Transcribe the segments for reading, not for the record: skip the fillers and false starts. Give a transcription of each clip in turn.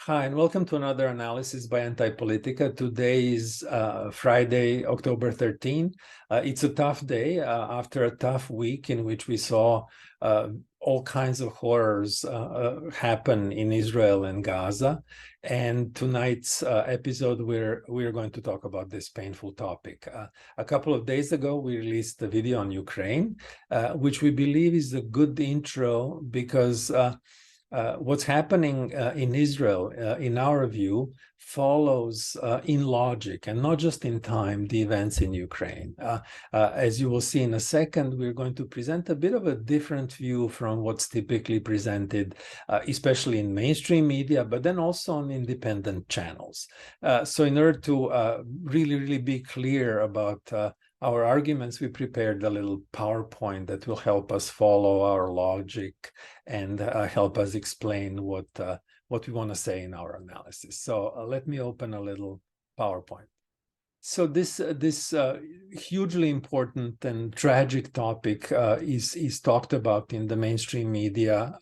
Hi, and welcome to another analysis by Anti-Politica. Today is Friday, October 13. It's a tough day after a tough week in which we saw all kinds of horrors happen in Israel and Gaza. And tonight's episode, we're going to talk about this painful topic. A couple of days ago, we released a video on Ukraine, which we believe is a good intro because what's happening in Israel, in our view, follows in logic and not just in time the events in Ukraine. As you will see in a second, we're going to present a bit of a different view from what's typically presented, especially in mainstream media, but then also on independent channels. So in order to really be clear about our arguments, we prepared a little PowerPoint that will help us follow our logic and help us explain what we want to say in our analysis. So let me open a little PowerPoint. So this hugely important and tragic topic is talked about in the mainstream media.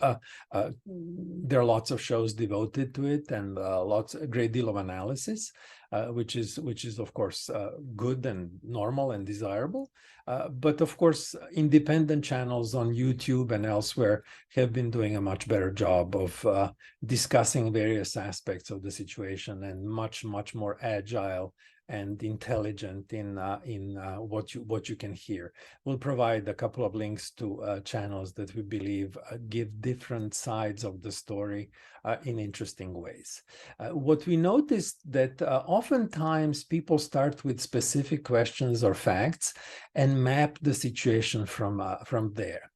There are lots of shows devoted to it and a great deal of analysis, which is of course good and normal and desirable. But of course, independent channels on YouTube and elsewhere have been doing a much better job of discussing various aspects of the situation and much more agile and intelligent in what you can hear. We'll provide a couple of links to channels that we believe give different sides of the story in interesting ways. What we noticed that oftentimes people start with specific questions or facts and map the situation from there.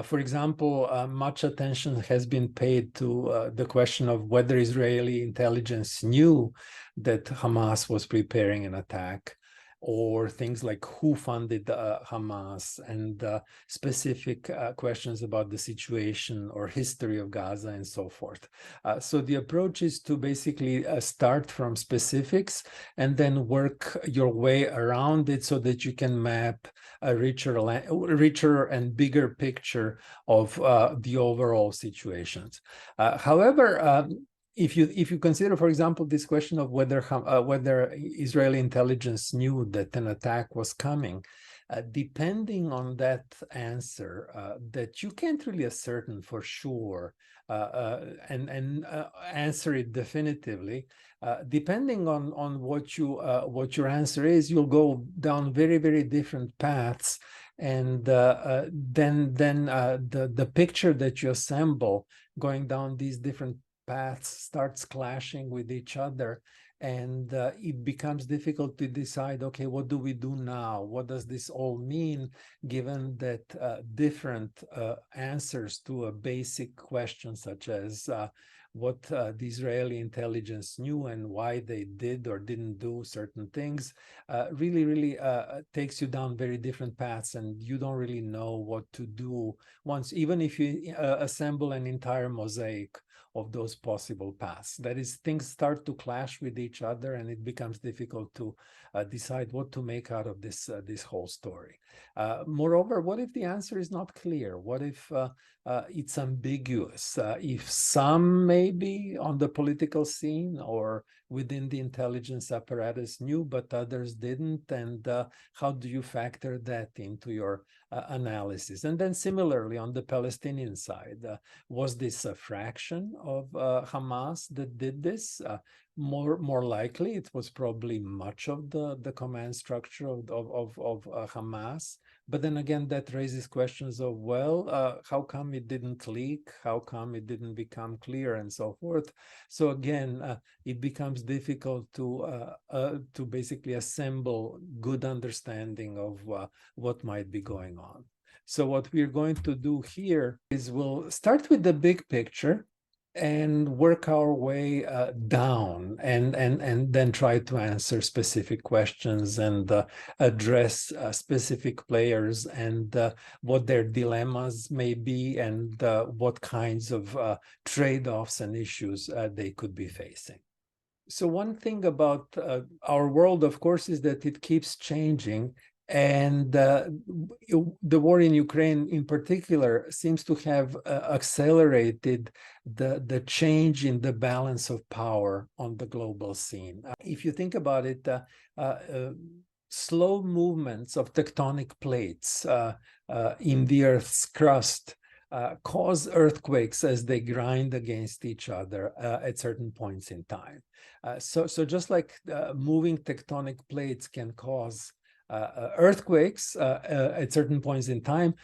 For example, much attention has been paid to the question of whether Israeli intelligence knew that Hamas was preparing an attack, or things like who funded Hamas, and specific questions about the situation or history of Gaza and so forth. So the approach is to basically start from specifics and then work your way around it so that you can map a richer and bigger picture of the overall situations. However, if you consider, for example, this question of whether Israeli intelligence knew that an attack was coming, depending on that answer, that you can't really ascertain for sure and answer it definitively. Depending on what your answer is, you'll go down very different paths, and then the picture that you assemble going down these different paths starts clashing with each other, and it becomes difficult to decide, okay, what do we do now? What does this all mean, given that different answers to a basic question such as what the Israeli intelligence knew and why they did or didn't do certain things really takes you down very different paths, and you don't really know what to do even if you assemble an entire mosaic of those possible paths. That is, things start to clash with each other, and it becomes difficult to decide what to make out of this whole story. Moreover, what if the answer is not clear? What if it's ambiguous? If some maybe on the political scene or within the intelligence apparatus knew, but others didn't, and how do you factor that into your analysis? And then similarly, on the Palestinian side, was this a fraction of Hamas that did this? More likely, it was probably much of the command structure of Hamas. But then again, that raises questions of, well, how come it didn't leak? How come it didn't become clear, and so forth? So again, it becomes difficult to basically assemble good understanding of what might be going on. So what we're going to do here is we'll start with the big picture and work our way down, and then try to answer specific questions and address specific players and what their dilemmas may be, and what kinds of trade-offs and issues they could be facing. So one thing about our world, of course, is that it keeps changing, And the war in Ukraine in particular seems to have accelerated the change in the balance of power on the global scene. If you think about it, slow movements of tectonic plates in the Earth's crust cause earthquakes as they grind against each other at certain points in time. So just like moving tectonic plates can cause earthquakes at certain points in time,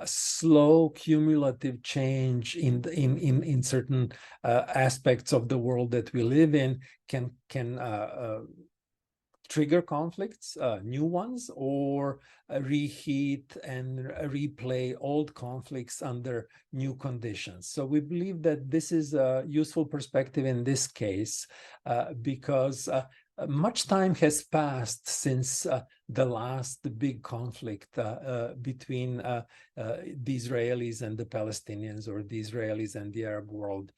slow cumulative change in certain aspects of the world that we live in can trigger conflicts, new ones, or reheat and replay old conflicts under new conditions. So we believe that this is a useful perspective in this case because much time has passed since the last big conflict between the Israelis and the Palestinians, or the Israelis and the Arab world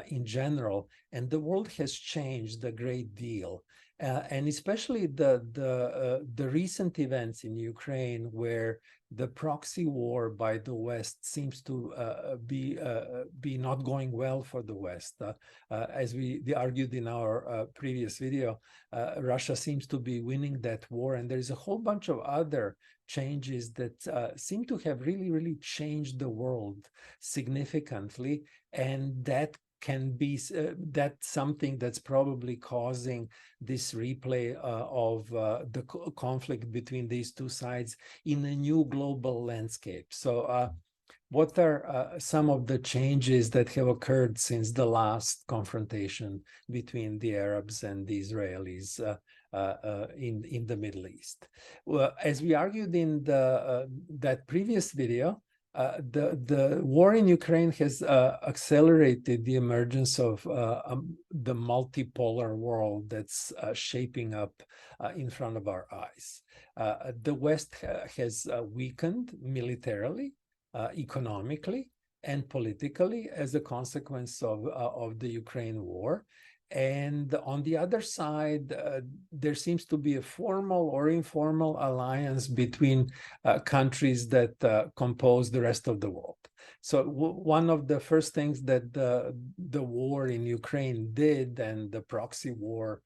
in general, and the world has changed a great deal. And especially the recent events in Ukraine, where the proxy war by the West seems to be not going well for the West. As we argued in our previous video, Russia seems to be winning that war, and there's a whole bunch of other changes that seem to have really changed the world significantly, and that can be that's something that's probably causing this replay of the conflict between these two sides in a new global landscape. So what are some of the changes that have occurred since the last confrontation between the Arabs and the Israelis in the Middle East? Well, as we argued in that previous video, the war in Ukraine has accelerated the emergence of the multipolar world that's shaping up in front of our eyes. The West has weakened militarily, economically, and politically as a consequence of the Ukraine war. And on the other side, there seems to be a formal or informal alliance between countries that compose the rest of the world. So one of the first things that the war in Ukraine did, and the proxy war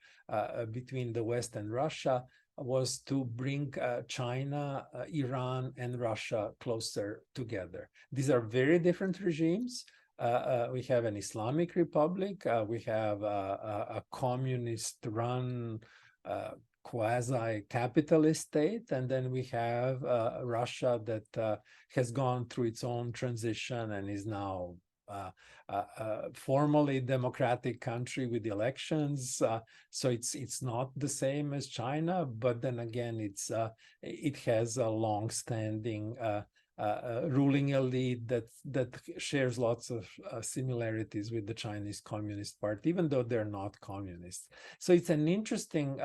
between the West and Russia, was to bring China, Iran, and Russia closer together. These are very different regimes. We have an Islamic Republic, we have a communist-run quasi-capitalist state, and then we have Russia that has gone through its own transition and is now formally democratic country with elections. So it's not the same as China, but then again, it has a long-standing ruling elite that shares lots of similarities with the Chinese Communist Party, even though they're not communists. So it's an interesting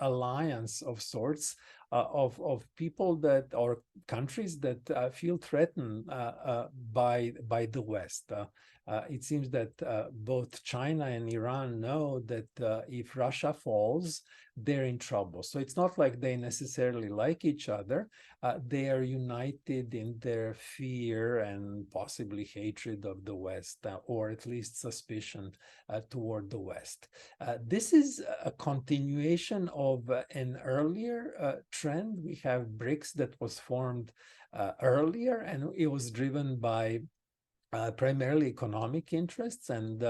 alliance of sorts of people that, or countries that feel threatened by the West. It seems that both China and Iran know that if Russia falls, they're in trouble. So it's not like they necessarily like each other. They are united in their fear and possibly hatred of the West, or at least suspicion toward the West. This is a continuation of an earlier trend. We have BRICS that was formed earlier, and it was driven by primarily economic interests, and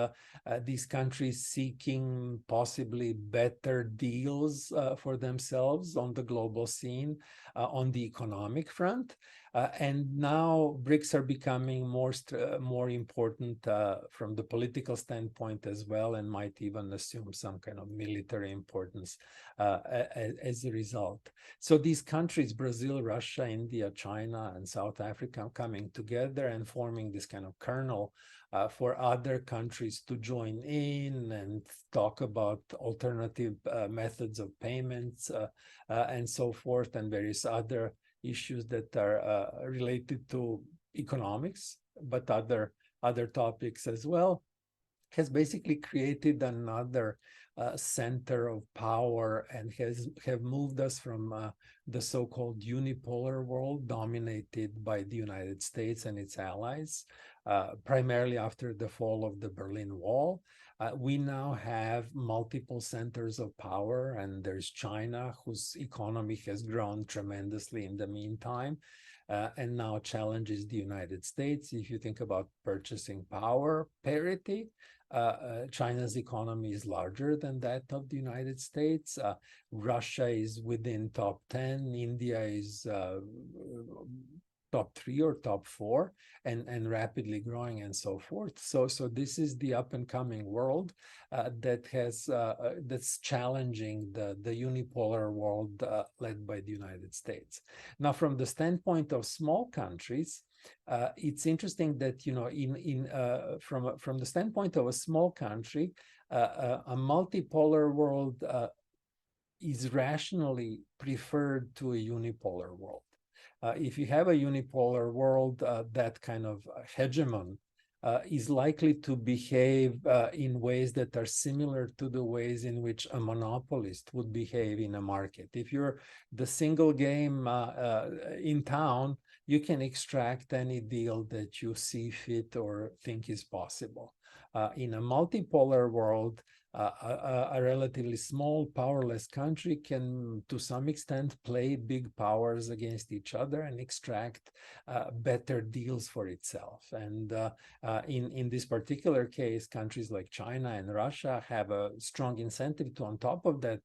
these countries seeking possibly better deals for themselves on the global scene on the economic front. And now BRICS are becoming more important from the political standpoint as well, and might even assume some kind of military importance as a result. So these countries, Brazil, Russia, India, China, and South Africa, coming together and forming this kind of kernel for other countries to join in and talk about alternative methods of payments and so forth, and various other issues that are related to economics, but other topics as well. has basically created another center of power and have moved us from the so-called unipolar world dominated by the United States and its allies, primarily after the fall of the Berlin Wall. We now have multiple centers of power, and there's China, whose economy has grown tremendously in the meantime. And now challenges the United States. If you think about purchasing power parity, China's economy is larger than that of the United States. Russia is within top 10. India is top 3 or top 4 and rapidly growing and so forth. So this is the up and coming world that has that's challenging the unipolar world led by the United States. Now, from the standpoint of small countries, it's interesting that, you know, from the standpoint of a small country, a multipolar world is rationally preferred to a unipolar world. If you have a unipolar world, that kind of hegemon is likely to behave in ways that are similar to the ways in which a monopolist would behave in a market. If you're the single game in town, you can extract any deal that you see fit or think is possible. In a multipolar world, a relatively small, powerless country can, to some extent, play big powers against each other and extract better deals for itself. And in this particular case, countries like China and Russia have a strong incentive to, on top of that,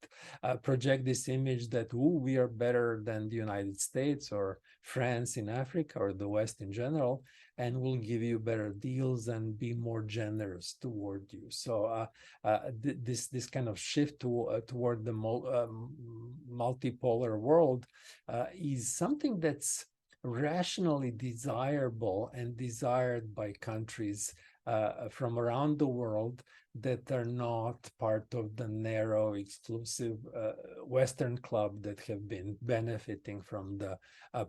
project this image that, ooh, we are better than the United States or France in Africa or the West in general, and will give you better deals and be more generous toward you. So this kind of shift toward the multipolar world is something that's rationally desirable and desired by countries from around the world that are not part of the narrow, exclusive Western club that have been benefiting from the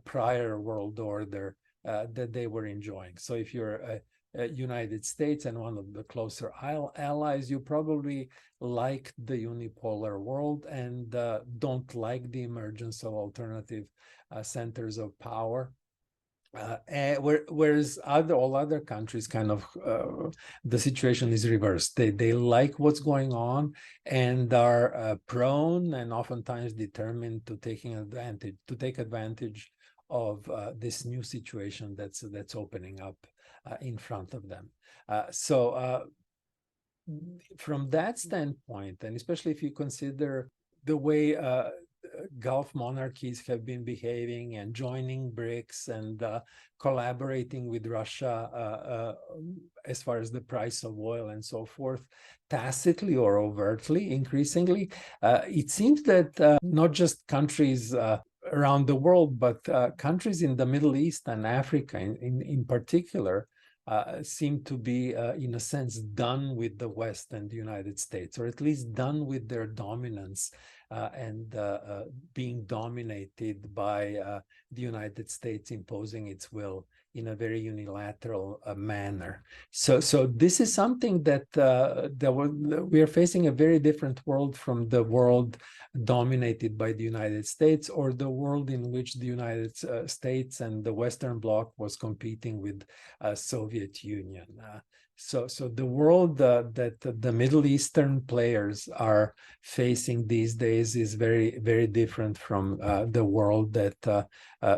prior world order that they were enjoying. So if you're United States and one of the closer allies, you probably like the unipolar world and don't like the emergence of alternative centers of power. Whereas all other countries kind of the situation is reversed. They like what's going on and are prone and oftentimes determined to take advantage of this new situation that's opening up in front of them. So from that standpoint, and especially if you consider the way Gulf monarchies have been behaving and joining BRICS and collaborating with Russia as far as the price of oil and so forth, tacitly or overtly, increasingly, it seems that not just countries around the world, but countries in the Middle East and Africa in particular seem to be, in a sense, done with the West and the United States, or at least done with their dominance and being dominated by the United States imposing its will in a very unilateral manner. So this is something that we are facing a very different world from the world dominated by the United States, or the world in which the United States and the Western Bloc was competing with Soviet Union. So the world that the Middle Eastern players are facing these days is very, very different from the world that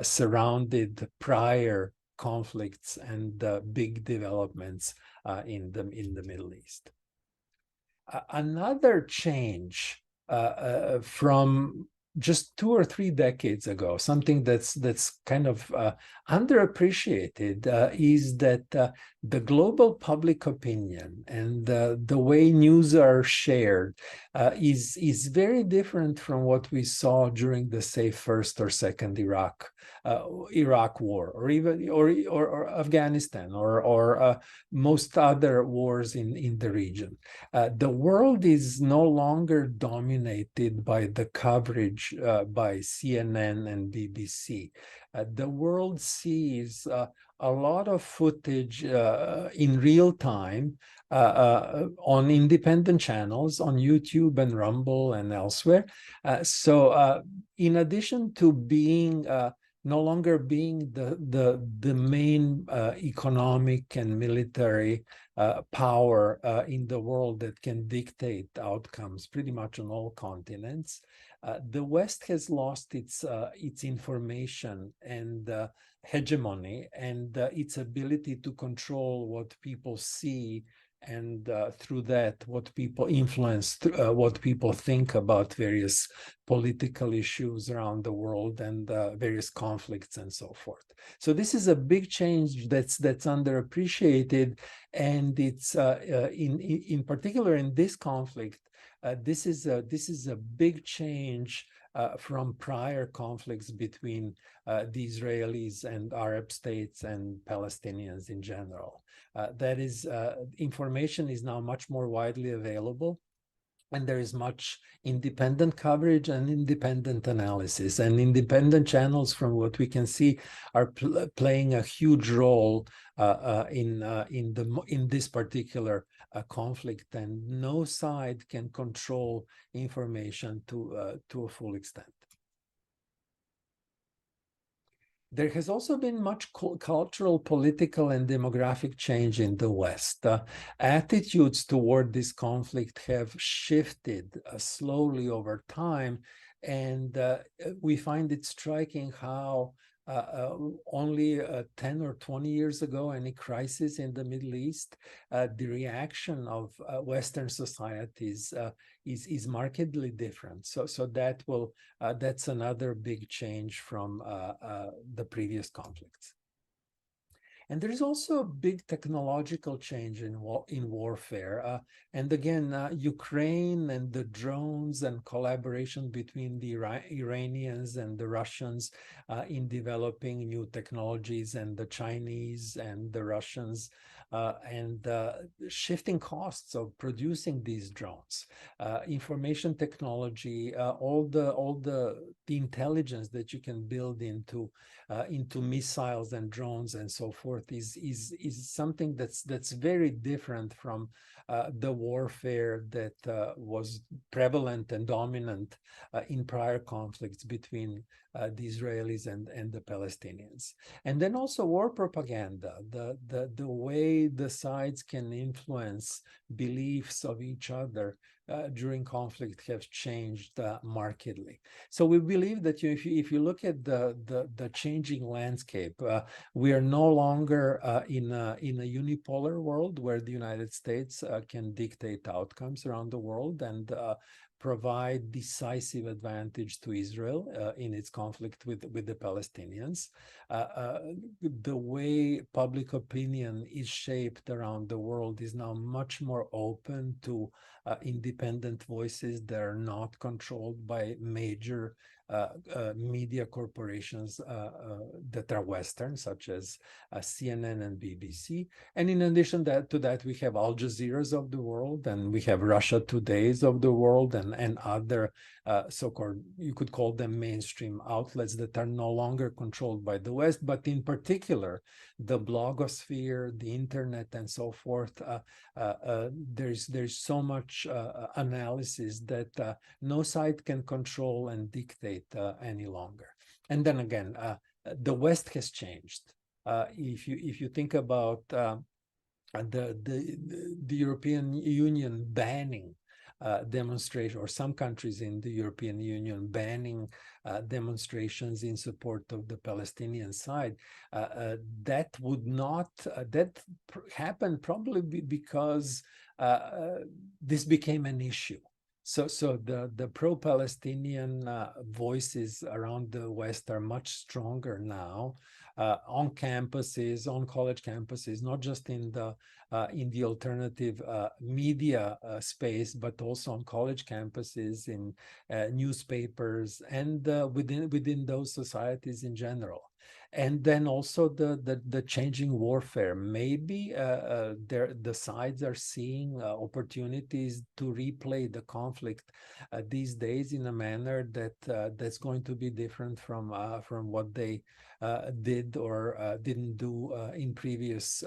surrounded prior conflicts and big developments in the Middle East. Another change from just 2 or 3 decades ago, something that's kind of underappreciated, is that the global public opinion and the way news are shared is very different from what we saw during the, say, first or second Iraq war, or even or Afghanistan, or most other wars in the region. The world is no longer dominated by the coverage coverage by CNN and BBC. The world sees a lot of footage in real time on independent channels on YouTube and Rumble and elsewhere. So in addition to being no longer being the main economic and military power in the world that can dictate outcomes pretty much on all continents, the West has lost its information and hegemony and its ability to control what people see, and through that what people influence, what people think about various political issues around the world and various conflicts and so forth. So this is a big change that's underappreciated, and it's in particular in this conflict. This is a big change from prior conflicts between the Israelis and Arab states and Palestinians in general. That is, information is now much more widely available, and there is much independent coverage and independent analysis, and independent channels, from what we can see, are playing a huge role in this particular conflict, and no side can control information to a full extent. There has also been much cultural, political, and demographic change in the West. Attitudes toward this conflict have shifted slowly over time, and we find it striking how only 10 or 20 years ago, any crisis in the Middle East, the reaction of Western societies is markedly different. So that will that's another big change from the previous conflicts. And there is also a big technological change in warfare. And again, Ukraine and the drones and collaboration between the Iranians and the Russians in developing new technologies, and the Chinese and the Russians, and shifting costs of producing these drones, information technology, all the intelligence that you can build into missiles and drones and so forth is something that's very different from the warfare that was prevalent and dominant in prior conflicts between the Israelis and the Palestinians. And then also war propaganda, the way the sides can influence beliefs of each other during conflict have changed markedly. So we believe that if you look at the changing landscape, we are no longer in a unipolar world where the United States can dictate outcomes around the world and provide decisive advantage to Israel in its conflict with the Palestinians. The way public opinion is shaped around the world is now much more open to independent voices that are not controlled by major media corporations that are Western, such as CNN and BBC. And in addition to that, we have Al Jazeera's of the world, and we have Russia Today's of the world, and other so-called, you could call them mainstream outlets that are no longer controlled by the West, but in particular, the blogosphere, the internet, and so forth. There's so much analysis that no side can control and dictate any longer. And then again, the West has changed. If you think about the European Union banning demonstration, or some countries in the European Union banning demonstrations in support of the Palestinian side, that would not happen probably because this became an issue. So the pro-Palestinian voices around the West are much stronger now on campuses, on college campuses, not just in the alternative media space, but also on college campuses, in newspapers, and within those societies in general. And then also the changing warfare. Maybe the sides are seeing opportunities to replay the conflict these days in a manner that's going to be different from what they did or didn't do in previous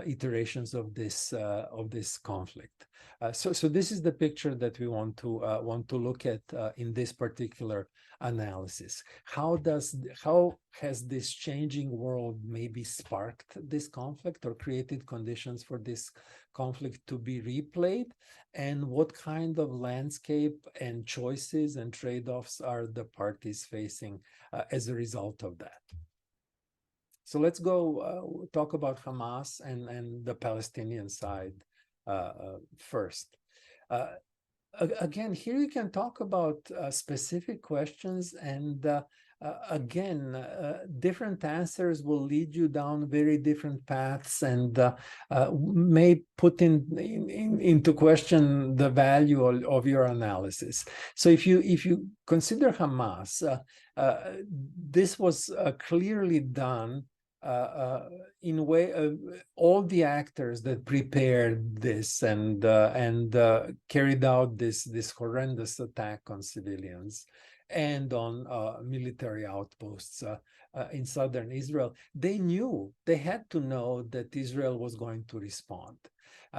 iterations of this conflict. So this is the picture that we want to look at in this particular analysis. How has this changing world maybe sparked this conflict or created conditions for this conflict to be replayed? And what kind of landscape and choices and trade-offs are the parties facing as a result of that? So let's go talk about Hamas and the Palestinian side first. Again, here you can talk about specific questions, and again, different answers will lead you down very different paths, and may put into question the value of your analysis. So if you consider Hamas, this was clearly done in a way, all the actors that prepared this and carried out this horrendous attack on civilians and on military outposts in southern Israel, they had to know that Israel was going to respond.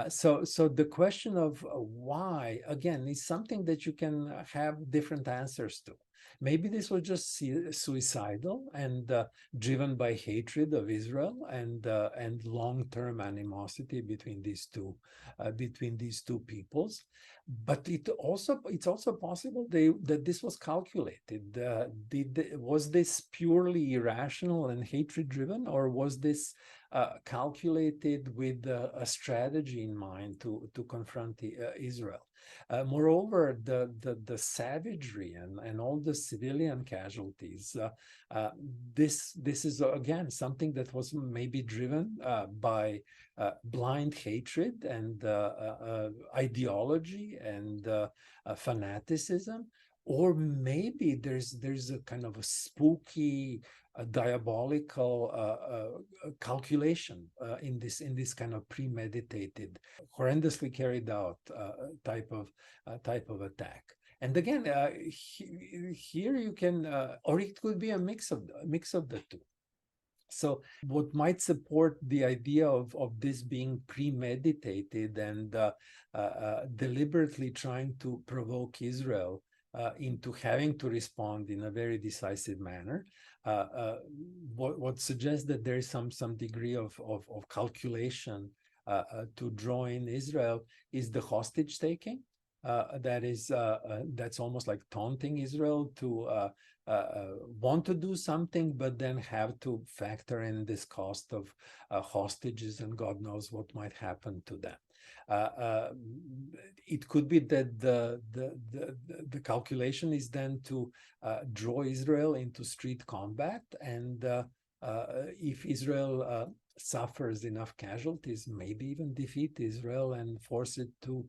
So the question of why, again, is something that you can have different answers to. Maybe this was just suicidal and driven by hatred of Israel and long-term animosity between these two peoples. But it's also possible that this was calculated. Was this purely irrational and hatred-driven, or was this calculated with a strategy in mind to confront Israel? Moreover, the savagery and all the civilian casualties, this is again something that was maybe driven by blind hatred and ideology and fanaticism, or maybe there's a kind of a spooky, diabolical calculation in this kind of premeditated, horrendously carried out type of attack. And again, here you can, or it could be a mix of the two. So what might support the idea of this being premeditated and deliberately trying to provoke Israel into having to respond in a very decisive manner, what suggests that there is some degree of calculation to draw in Israel is the hostage taking. That's almost like taunting Israel to want to do something, but then have to factor in this cost of hostages, and God knows what might happen to them. It could be that the calculation is then to draw Israel into street combat, and if Israel suffers enough casualties, maybe even defeat Israel and force it to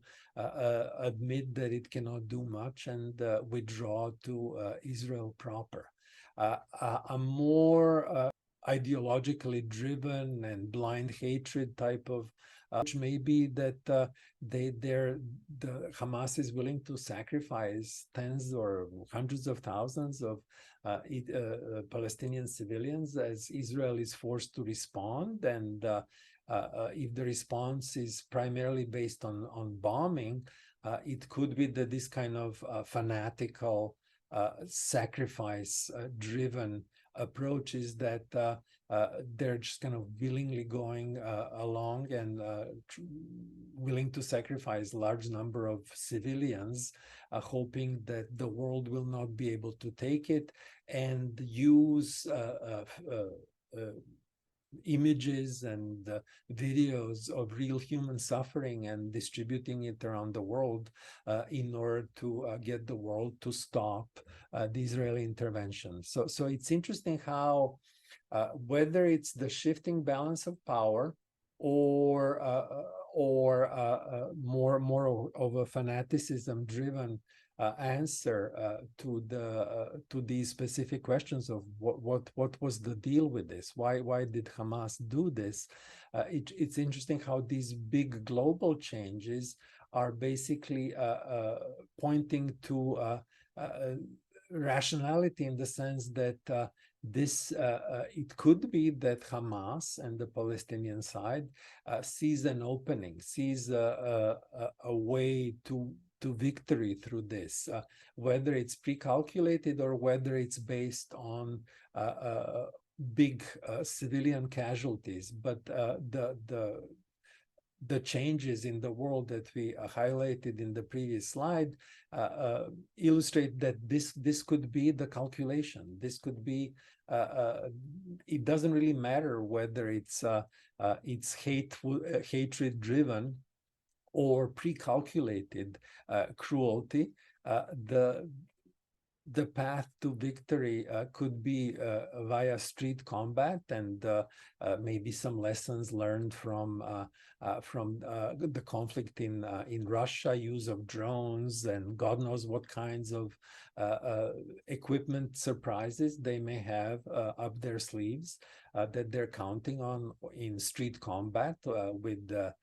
admit that it cannot do much and withdraw to Israel proper. A more ideologically driven and blind hatred type of which may be that the Hamas is willing to sacrifice tens or hundreds of thousands of Palestinian civilians as Israel is forced to respond. And if the response is primarily based on bombing, it could be that this kind of fanatical, sacrifice-driven approach is that they're just kind of willingly going along and willing to sacrifice large number of civilians, hoping that the world will not be able to take it, and use images and videos of real human suffering and distributing it around the world in order to get the world to stop the Israeli intervention. So it's interesting how whether it's the shifting balance of power or more of a fanaticism driven answer to these specific questions of what was the deal with this? Why did Hamas do this? It's interesting how these big global changes are basically pointing to rationality, in the sense that it could be that Hamas and the Palestinian side sees an opening, sees a way to victory through this, whether it's pre-calculated or whether it's based on big civilian casualties. But the changes in the world that we highlighted in the previous slide illustrate that this could be the calculation. This could be, it doesn't really matter whether it's hatred driven or pre-calculated cruelty. The path to victory could be via street combat, and maybe some lessons learned from the conflict in Russia, use of drones, and God knows what kinds of equipment surprises they may have up their sleeves that they're counting on in street combat with the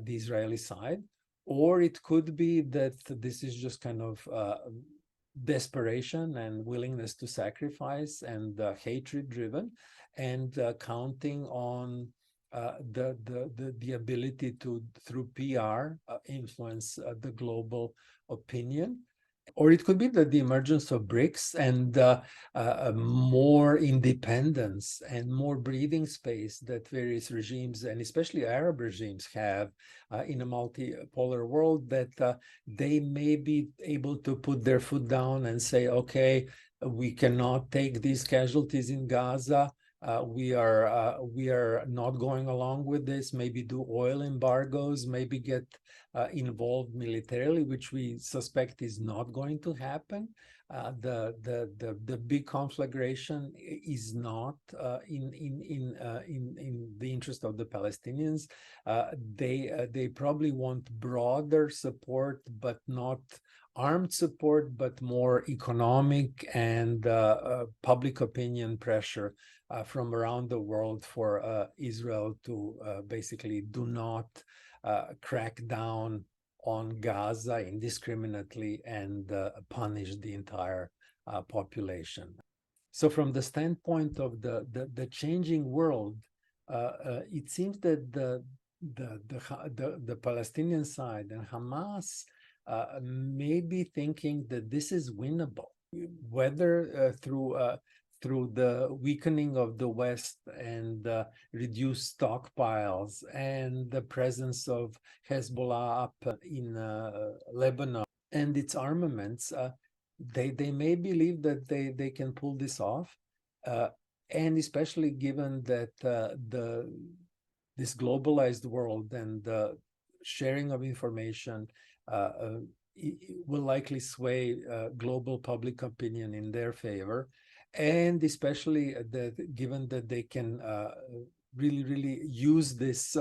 Israeli side. Or it could be that this is just kind of desperation and willingness to sacrifice and hatred driven, and counting on the ability to, through PR, influence the global opinion. Or it could be that the emergence of BRICS and more independence and more breathing space that various regimes, and especially Arab regimes, have in a multipolar world, that they may be able to put their foot down and say, okay, we cannot take these casualties in Gaza. We are not going along with this. Maybe do oil embargoes, maybe get involved militarily, which we suspect is not going to happen. The big conflagration is not in the interest of the Palestinians. They probably want broader support, but not armed support, but more economic and public opinion pressure from around the world for Israel to basically do not crack down on Gaza indiscriminately and punish the entire population. So from the standpoint of the changing world, it seems that the Palestinian side and Hamas may be thinking that this is winnable, whether through the weakening of the West and reduced stockpiles and the presence of Hezbollah up in Lebanon and its armaments. They may believe that they can pull this off, and especially given that this globalized world and the sharing of information will likely sway global public opinion in their favor. And especially given that they can really use this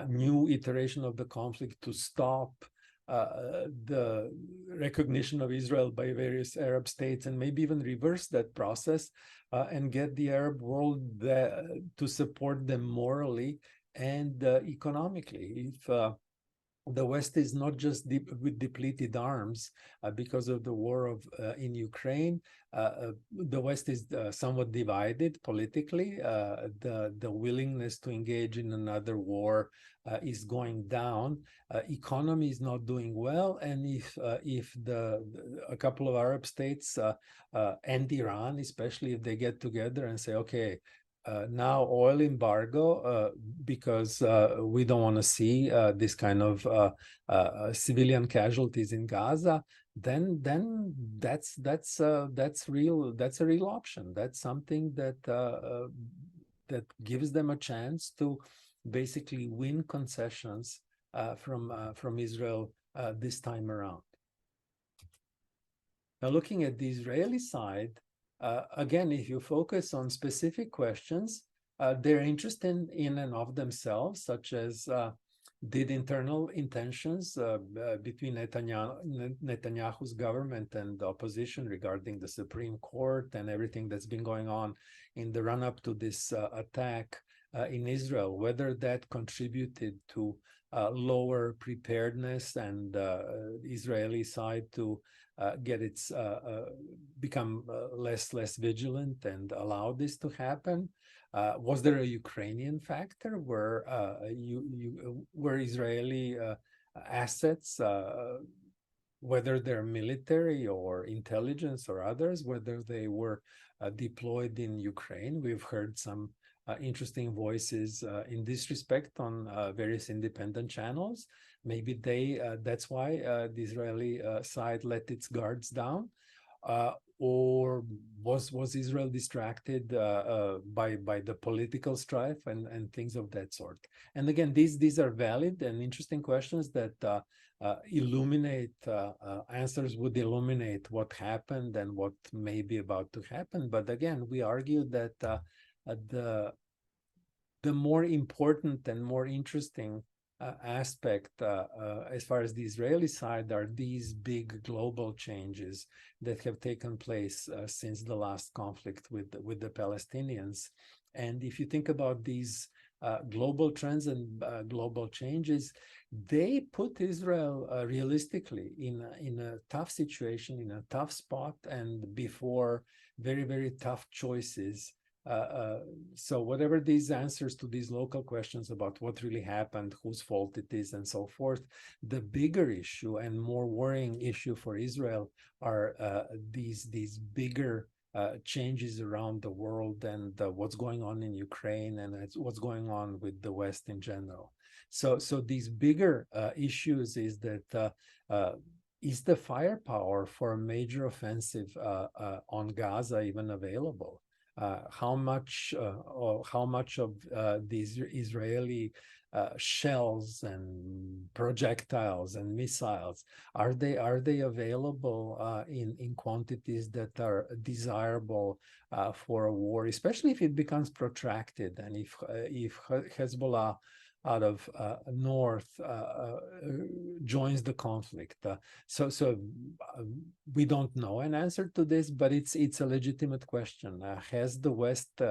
new iteration of the conflict to stop the recognition of Israel by various Arab states, and maybe even reverse that process and get the Arab world to support them morally and economically. If the West is not just with depleted arms because of the war in Ukraine. The West is somewhat divided politically. The willingness to engage in another war is going down. Economy is not doing well, and if a couple of Arab states and Iran, especially if they get together and say, okay, now oil embargo because we don't want to see this kind of civilian casualties in Gaza, then that's a real option. That's something that gives them a chance to basically win concessions from Israel this time around. Now, looking at the Israeli side, again, if you focus on specific questions, they're interested in and of themselves, such as did internal intentions between Netanyahu's government and the opposition regarding the Supreme Court and everything that's been going on in the run-up to this attack in Israel, whether that contributed to lower preparedness and Israeli side to get its become less vigilant and allow this to happen. Was there a Ukrainian factor where where Israeli assets, whether they're military or intelligence or others, whether they were deployed in Ukraine? We've heard some interesting voices in this respect on various independent channels. Maybe that's why the Israeli side let its guards down. Or was Israel distracted by the political strife and things of that sort? And again, these are valid and interesting questions that illuminate answers would illuminate what happened and what may be about to happen. But again, we argue that the more important and more interesting aspect as far as the Israeli side are these big global changes that have taken place since the last conflict with the Palestinians. And if you think about these global trends and global changes, they put Israel realistically in a tough situation, in a tough spot, and before very tough choices. So whatever these answers to these local questions about what really happened, whose fault it is, and so forth, the bigger issue and more worrying issue for Israel are these bigger changes around the world and what's going on in Ukraine and what's going on with the West in general. So these bigger issues is that is the firepower for a major offensive on Gaza even available? How much of these Israeli shells and projectiles and missiles are they available in quantities that are desirable for a war, especially if it becomes protracted and if Hezbollah out of north joins the conflict. So we don't know an answer to this, but it's a legitimate question. Has the West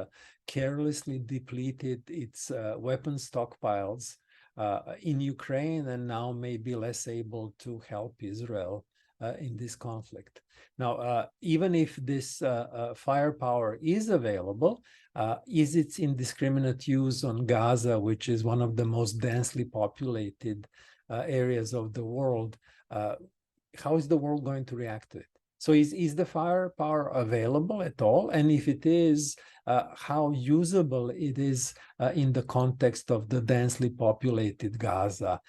carelessly depleted its weapons stockpiles in Ukraine and now may be less able to help Israel in this conflict? Now, even if this firepower is available, is its indiscriminate use on Gaza, which is one of the most densely populated areas of the world, how is the world going to react to it? So is the firepower available at all? And if it is, how usable it is in the context of the densely populated Gaza?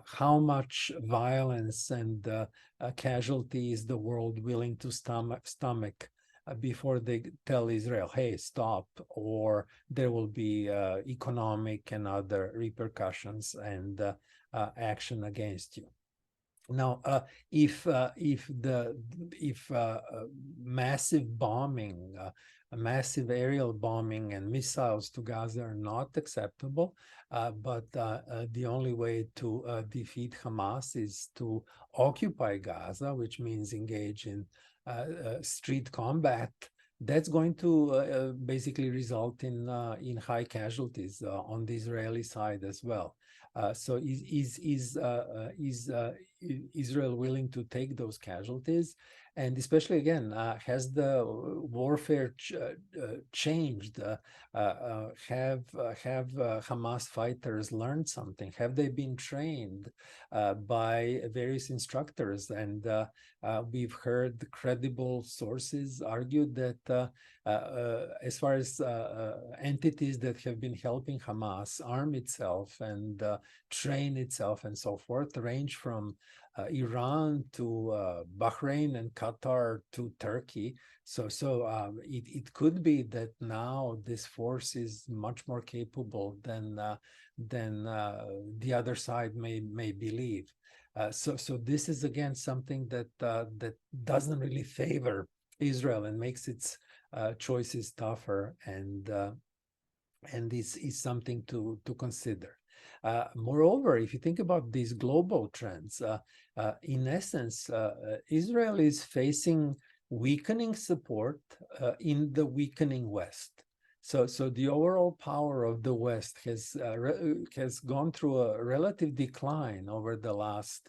How much violence and casualty is the world willing to stomach before they tell Israel, hey, stop, or there will be economic and other repercussions and action against you? Now, if massive bombing, massive aerial bombing and missiles to Gaza are not acceptable, but the only way to defeat Hamas is to occupy Gaza, which means engage in street combat. That's going to basically result in high casualties on the Israeli side as well. So is Israel willing to take those casualties? And especially again, has the warfare changed? Have Hamas fighters learned something? Have they been trained by various instructors? And we've heard credible sources argue that as far as entities that have been helping Hamas arm itself and train itself and so forth, range from Iran to Bahrain and Qatar to Turkey. So it could be that now this force is much more capable than the other side may believe. So this is again something that doesn't really favor Israel and makes its choices tougher, and this is something to consider. Moreover, if you think about these global trends, in essence, Israel is facing weakening support in the weakening West. So the overall power of the West has gone through a relative decline over the last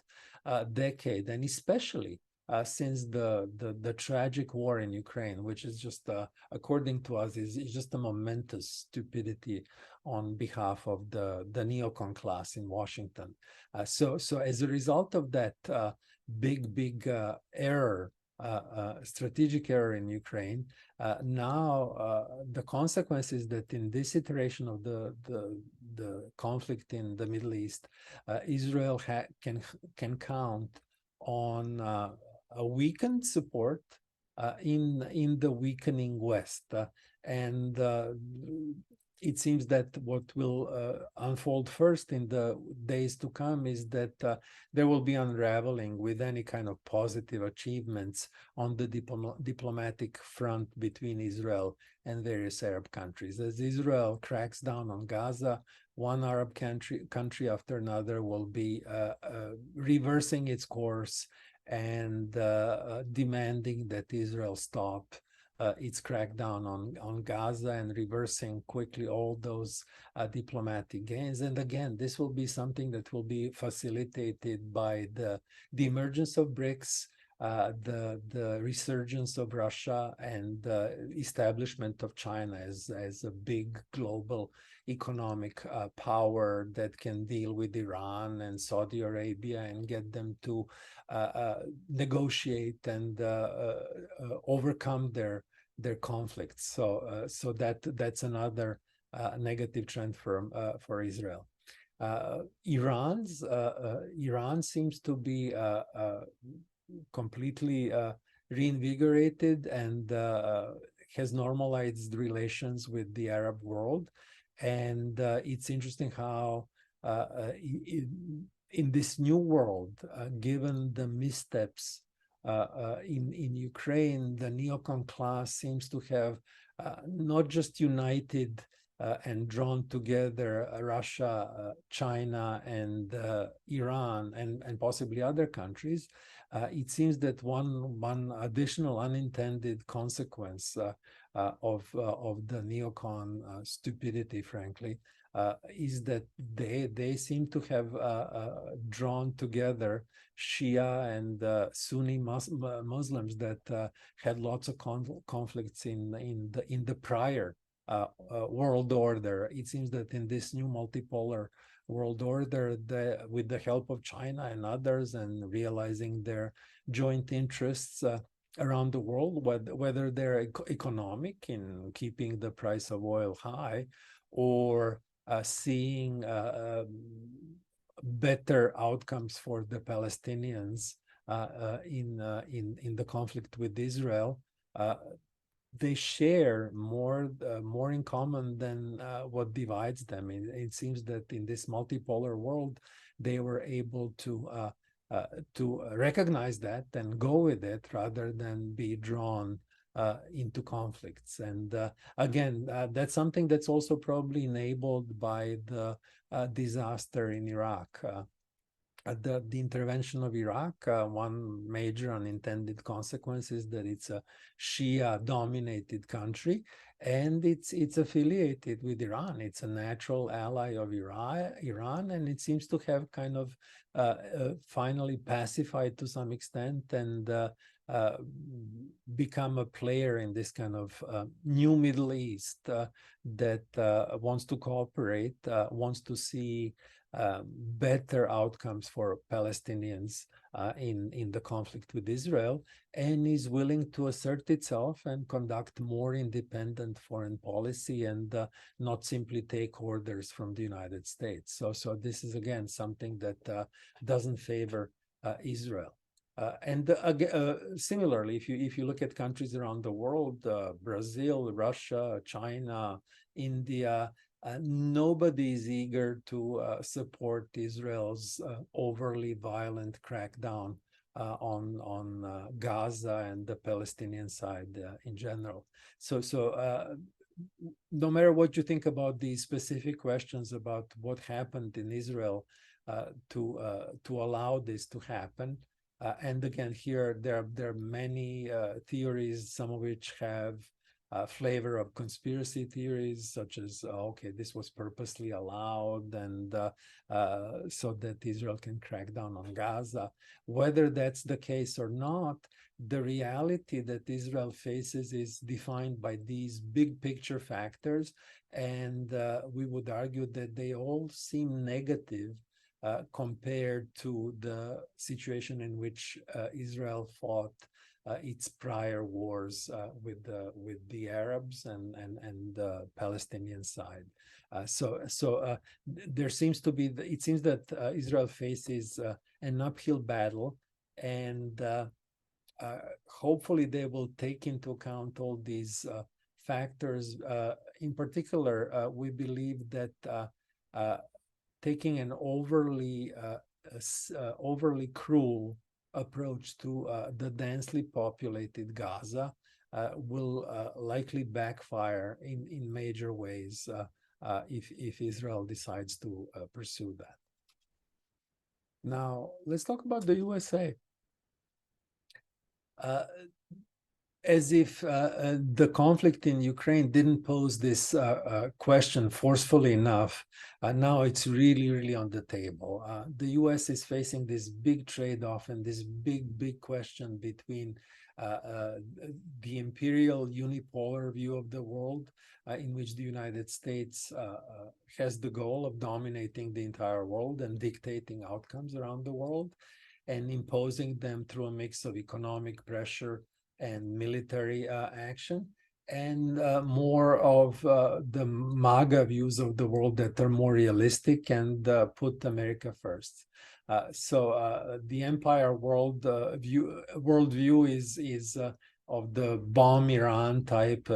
decade, and especially since the tragic war in Ukraine, which is just, according to us, is just a momentous stupidity on behalf of the neocon class in Washington. So as a result of that big error, strategic error in Ukraine, now the consequence is that in this iteration of the conflict in the Middle East, Israel can count on a weakened support in the weakening West, and it seems that what will unfold first in the days to come is that there will be unraveling with any kind of positive achievements on the diplomatic front between Israel and various Arab countries. As Israel cracks down on Gaza, one Arab country after another will be reversing its course and demanding that Israel stop its crackdown on Gaza and reversing quickly all those diplomatic gains. And again, this will be something that will be facilitated by the emergence of BRICS, the resurgence of Russia, and the establishment of China as a big global economic power that can deal with Iran and Saudi Arabia and get them to negotiate and overcome their conflicts. So that's another negative trend for Israel. Iran seems to be completely reinvigorated and has normalized relations with the Arab world. And it's interesting how in this new world, given the missteps in Ukraine, the neocon class seems to have not just united and drawn together Russia, China, and Iran, and possibly other countries. It seems that one additional unintended consequence of the neocon stupidity, frankly, is that they seem to have drawn together Shia and Sunni Muslims that had lots of conflicts in the prior world order. It seems that in this new multipolar world order, with the help of China and others, and realizing their joint interests around the world, whether they're economic in keeping the price of oil high, or seeing better outcomes for the Palestinians in the conflict with Israel, they share more in common than what divides them. It seems that in this multipolar world, they were able to recognize that and go with it rather than be drawn into conflicts. And again, that's something that's also probably enabled by the disaster in Iraq. The intervention of Iraq, one major unintended consequence is that it's a Shia-dominated country, and it's affiliated with Iran. It's a natural ally of Iran, and it seems to have kind of finally pacified to some extent and become a player in this kind of new Middle East that wants to cooperate, wants to see better outcomes for Palestinians in the conflict with Israel, and is willing to assert itself and conduct more independent foreign policy and not simply take orders from the United States. So this is again something that doesn't favor Israel. And similarly, if you look at countries around the world, Brazil, Russia, China, India, nobody is eager to support Israel's overly violent crackdown on Gaza and the Palestinian side in general. So no matter what you think about these specific questions about what happened in Israel to allow this to happen, and again, here there are many theories, some of which have flavor of conspiracy theories, such as okay, this was purposely allowed, and so that Israel can crack down on Gaza. Whether that's the case or not, the reality that Israel faces is defined by these big picture factors, and we would argue that they all seem negative compared to the situation in which Israel fought its prior wars with the Arabs and the Palestinian side. So there seems to be, it seems that Israel faces an uphill battle, and hopefully they will take into account all these factors. In particular, we believe that taking an overly cruel approach to the densely populated Gaza will likely backfire in major ways if Israel decides to pursue that. Now, let's talk about the USA. As if the conflict in Ukraine didn't pose this question forcefully enough, now it's really on the table. The US is facing this big trade-off and this big question between the imperial unipolar view of the world, in which the United States has the goal of dominating the entire world and dictating outcomes around the world, and imposing them through a mix of economic pressure and military action, and more of the MAGA views of the world that are more realistic and put America first. So the empire worldview is of the bomb Iran type,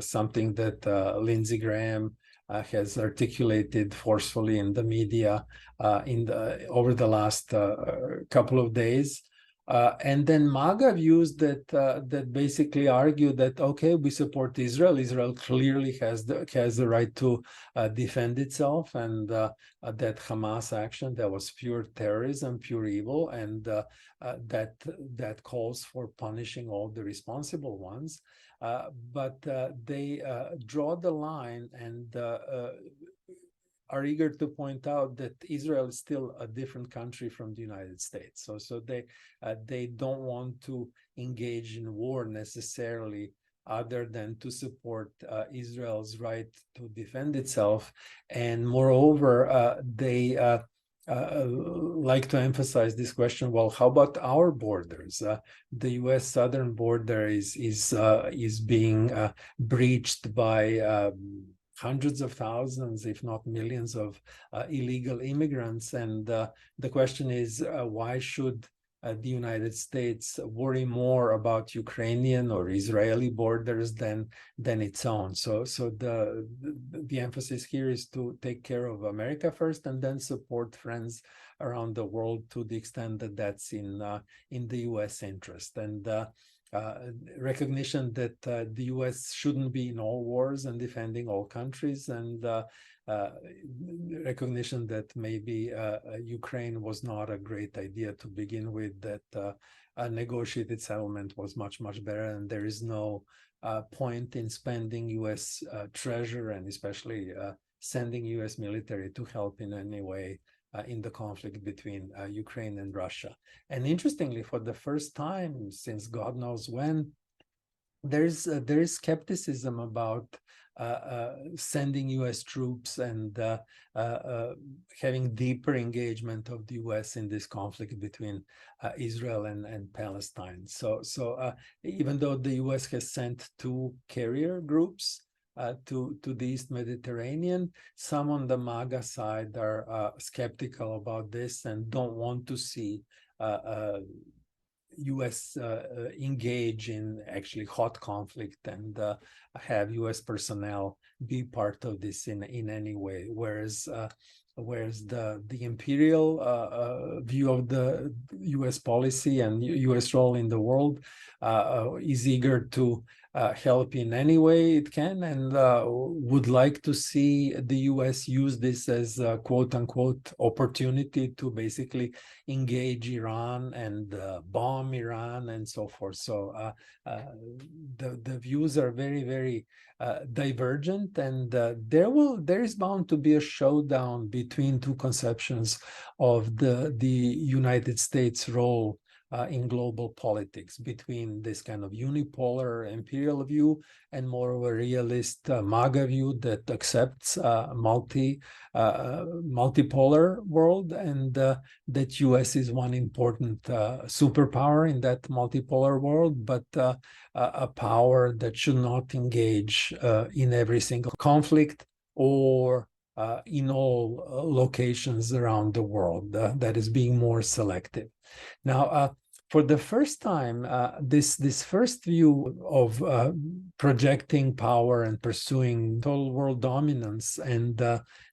something that Lindsey Graham has articulated forcefully in the media over the last couple of days. And then MAGA views that basically argue that, okay, we support Israel. Israel clearly has the right to defend itself, and that Hamas action, that was pure terrorism, pure evil, and that calls for punishing all the responsible ones. But they draw the line and are eager to point out that Israel is still a different country from the United States. So they don't want to engage in war necessarily, other than to support Israel's right to defend itself. And moreover, they like to emphasize this question. Well, how about our borders? The U.S. southern border is being breached by hundreds of thousands, if not millions, of illegal immigrants. And the question is, why should the United States worry more about Ukrainian or Israeli borders than its own? So the emphasis here is to take care of America first, and then support friends around the world to the extent that that's in the U.S. interest. And recognition that the U.S. shouldn't be in all wars and defending all countries, and recognition that maybe Ukraine was not a great idea to begin with, that a negotiated settlement was much better, and there is no point in spending U.S. treasure, and especially sending U.S. military to help in any way in the conflict between Ukraine and Russia. And interestingly, for the first time since God knows when, there is skepticism about sending U.S. troops and having deeper engagement of the U.S. in this conflict between Israel and Palestine. So even though the U.S. has sent 2 carrier groups to the East Mediterranean, some on the MAGA side are skeptical about this and don't want to see U.S. engage in actually hot conflict and have U.S. personnel be part of this in any way. Whereas the imperial view of the U.S. policy and U.S. role in the world is eager to help in any way it can, and would like to see the US use this as a quote unquote opportunity to basically engage Iran and bomb Iran and so forth. So the views are very, very divergent, and there is bound to be a showdown between two conceptions of the United States role in global politics, between this kind of unipolar imperial view and more of a realist MAGA view that accepts multipolar world, and that US is one important superpower in that multipolar world, but a power that should not engage in every single conflict or in all locations around the world, that is being more selective. Now, for the first time, this first view of projecting power and pursuing total world dominance and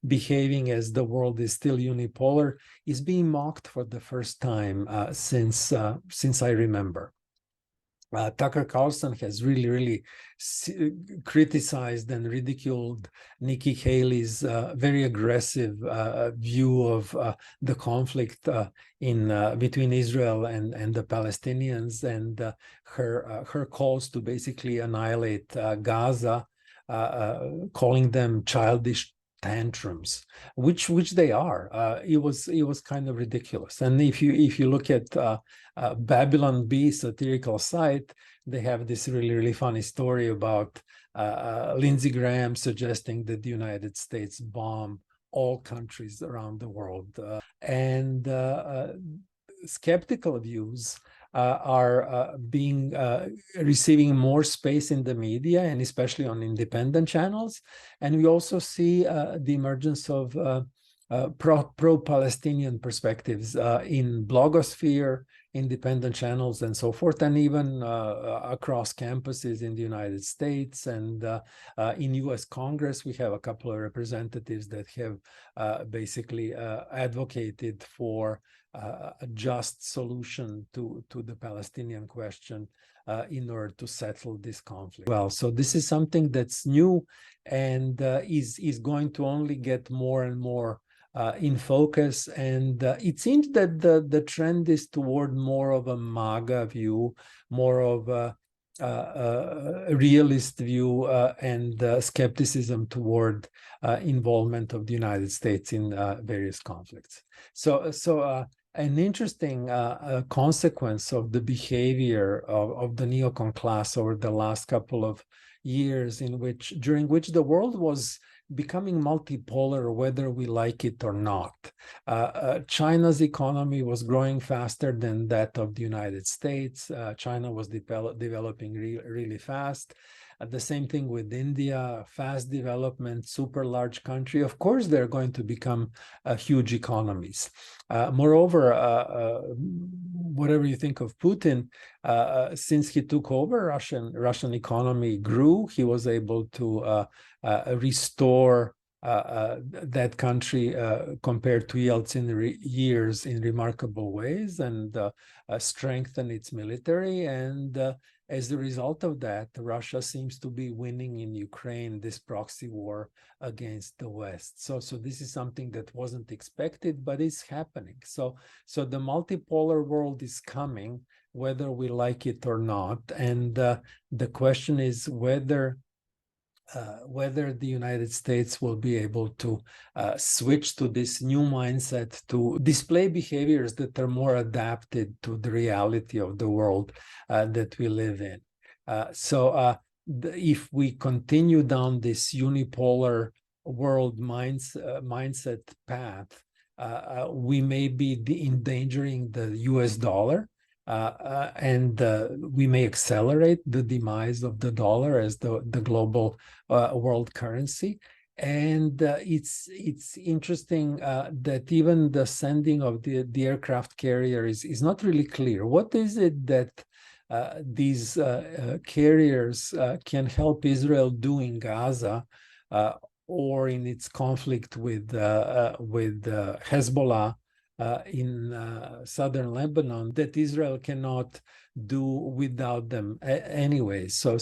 behaving as the world is still unipolar is being mocked for the first time since I remember. Tucker Carlson has really criticized and ridiculed Nikki Haley's very aggressive view of the conflict between Israel and the Palestinians, and her calls to basically annihilate Gaza, calling them childish tantrums, which they are. It was kind of ridiculous. And if you look at Babylon Bee satirical site, they have this really funny story about Lindsey Graham suggesting that the United States bomb all countries around the world, and skeptical views are receiving more space in the media, and especially on independent channels. And we also see the emergence of pro-Palestinian perspectives in blogosphere, independent channels, and so forth, and even across campuses in the United States. And in US Congress, we have a couple of representatives that have basically advocated for a just solution to the Palestinian question in order to settle this conflict. Well, so this is something that's new and is going to only get more and more in focus. And it seems that the trend is toward more of a MAGA view, more of a realist view, and skepticism toward involvement of the United States in various conflicts. So an interesting consequence of the behavior of the neocon class over the last couple of years, during which the world was becoming multipolar, whether we like it or not. China's economy was growing faster than that of the United States. China was developing really fast. The same thing with India, fast development, super large country. Of course, they're going to become huge economies. Moreover, whatever you think of Putin, since he took over, Russian economy grew. He was able to restore that country compared to Yeltsin years in remarkable ways, and strengthen its military. And as a result of that, Russia seems to be winning in Ukraine this proxy war against the West. So this is something that wasn't expected, but it's happening. So the multipolar world is coming, whether we like it or not. And the question is whether the United States will be able to switch to this new mindset, to display behaviors that are more adapted to the reality of the world that we live in. If we continue down this unipolar world mindset path, we may be endangering the US dollar. And we may accelerate the demise of the dollar as the global world currency. And it's interesting that even the sending of the aircraft carrier is not really clear. What is it that these carriers can help Israel do in Gaza or in its conflict with Hezbollah? in southern Lebanon that Israel cannot do without them anyway. So